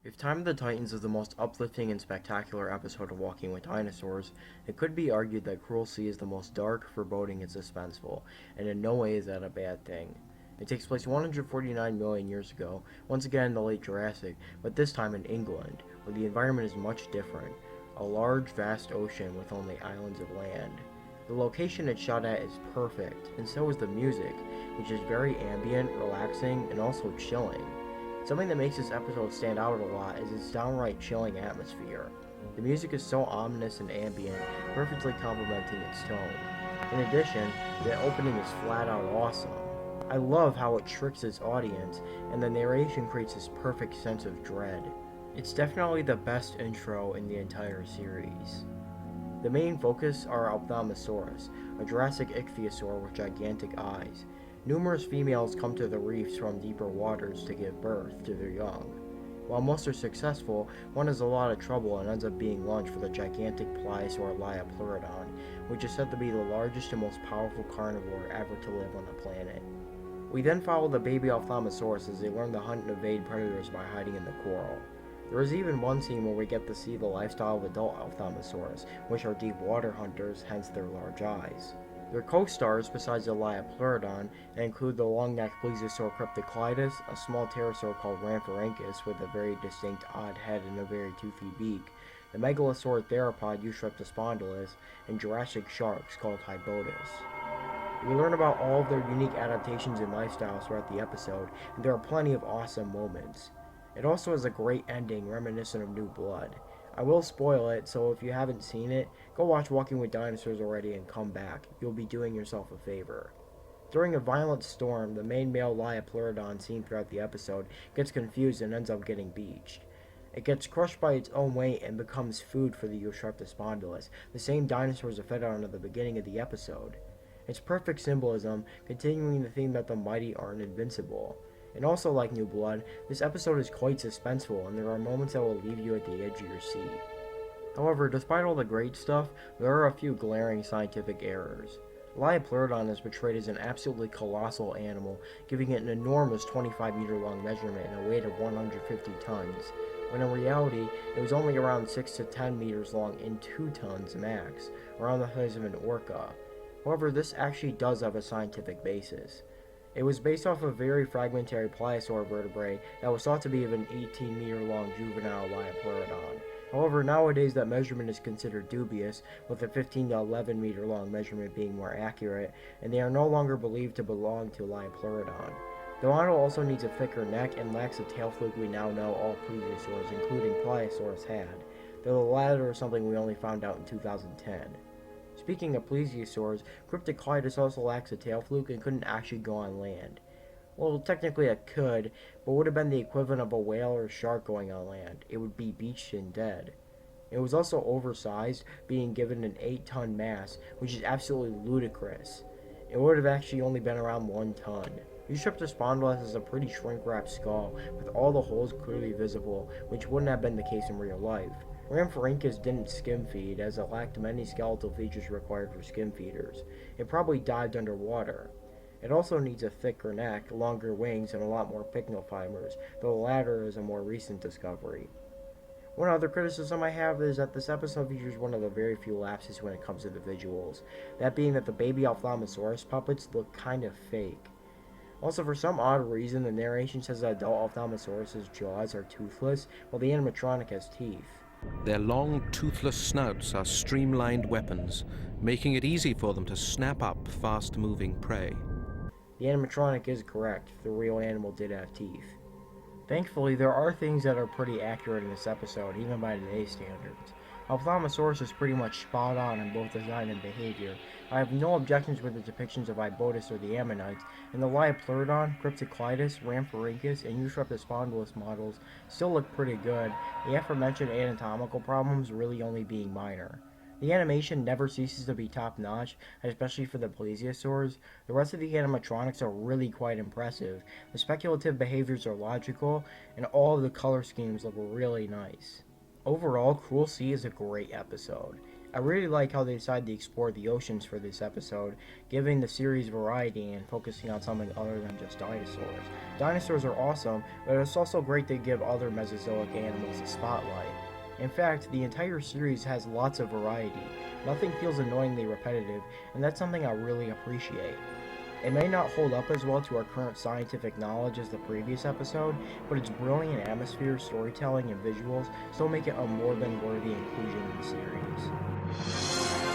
If Time of the Titans is the most uplifting and spectacular episode of Walking with Dinosaurs, it could be argued that Cruel Sea is the most dark, foreboding, and suspenseful, and in no way is that a bad thing. It takes place 149 million years ago, once again in the late Jurassic, but this time in England, where the environment is much different. A large, vast ocean with only islands of land. The location it's shot at is perfect, and so is the music, which is very ambient, relaxing, and also chilling. Something that makes this episode stand out a lot is its downright chilling atmosphere. The music is so ominous and ambient, perfectly complementing its tone. In addition, the opening is flat out awesome. I love how it tricks its audience, and the narration creates this perfect sense of dread. It's definitely the best intro in the entire series. The main focus are Ophthalmosaurus, a Jurassic ichthyosaur with gigantic eyes. Numerous females come to the reefs from deeper waters to give birth to their young. While most are successful, one has a lot of trouble and ends up being lunch for the gigantic Plesiosaur Liapleurodon, which is said to be the largest and most powerful carnivore ever to live on the planet. We then follow the baby Ophthalmosaurus as they learn to hunt and evade predators by hiding in the coral. There is even one scene where we get to see the lifestyle of adult Ophthalmosaurus, which are deep water hunters, hence their large eyes. Their co-stars, besides the Liapleurodon, include the long-necked Plesiosaur crypticlitis, a small pterosaur called Rhamphorhynchus with a very distinct odd head and a very toothy beak, the megalosaur theropod Eustreptospondylus, and Jurassic sharks called Hybotus. We learn about all of their unique adaptations and lifestyles throughout the episode, and there are plenty of awesome moments. It also has a great ending reminiscent of New Blood. I will spoil it, so if you haven't seen it, go watch Walking with Dinosaurs already and come back. You'll be doing yourself a favor. During a violent storm, the main male Liapleurodon seen throughout the episode gets confused and ends up getting beached. It gets crushed by its own weight and becomes food for the Eustreptospondylus, the same dinosaurs are fed on at the beginning of the episode. It's perfect symbolism, continuing the theme that the mighty aren't invincible. And also, like New Blood, this episode is quite suspenseful, and there are moments that will leave you at the edge of your seat. However, despite all the great stuff, there are a few glaring scientific errors. Liapleurodon is portrayed as an absolutely colossal animal, giving it an enormous 25-meter-long measurement and a weight of 150 tons, when in reality, it was only around 6 to 10 meters long and 2 tons max, around the size of an orca. However, this actually does have a scientific basis. It was based off a very fragmentary pliosaur vertebrae that was thought to be of an 18-meter-long juvenile Liapleurodon. However, nowadays that measurement is considered dubious, with a 15 to 11-meter-long measurement being more accurate, and they are no longer believed to belong to Liapleurodon. The model also needs a thicker neck and lacks the tail fluke we now know all plesiosaurs, including Pliosaurus, had, though the latter is something we only found out in 2010. Speaking of plesiosaurs, crypticlitis also lacks a tail fluke and couldn't actually go on land. Well, technically it could, but would have been the equivalent of a whale or shark going on land. It would be beached and dead. It was also oversized, being given an 8-ton mass, which is absolutely ludicrous. It would have actually only been around 1 ton. Eustreptospondylus has a pretty shrink-wrapped skull, with all the holes clearly visible, which wouldn't have been the case in real life. Rhamphorhynchus didn't skim feed, as it lacked many skeletal features required for skim feeders. It probably dived underwater. It also needs a thicker neck, longer wings, and a lot more pycnal fibers, though the latter is a more recent discovery. One other criticism I have is that this episode features one of the very few lapses when it comes to the visuals, that being that the baby Ophthalmosaurus puppets look kind of fake. Also, for some odd reason, the narration says that adult Ophthalmosaurus' jaws are toothless, while the animatronic has teeth. Their long, toothless snouts are streamlined weapons, making it easy for them to snap up fast-moving prey. The animatronic is correct, the real animal did have teeth. Thankfully, there are things that are pretty accurate in this episode, even by today's standards. Ophthalmosaurus is pretty much spot on in both design and behavior. I have no objections with the depictions of Hybotus or the Ammonites, and the Liapleurodon, Crypticlitis, Rhamphorhynchus, and Eustreptospondylus models still look pretty good, the aforementioned anatomical problems really only being minor. The animation never ceases to be top-notch, especially for the plesiosaurs. The rest of the animatronics are really quite impressive, the speculative behaviors are logical, and all of the color schemes look really nice. Overall, Cruel Sea is a great episode. I really like how they decided to explore the oceans for this episode, giving the series variety and focusing on something other than just dinosaurs. Dinosaurs are awesome, but it's also great to give other Mesozoic animals a spotlight. In fact, the entire series has lots of variety. Nothing feels annoyingly repetitive, and that's something I really appreciate. It may not hold up as well to our current scientific knowledge as the previous episode, but its brilliant atmosphere, storytelling, and visuals still make it a more than worthy inclusion in the series.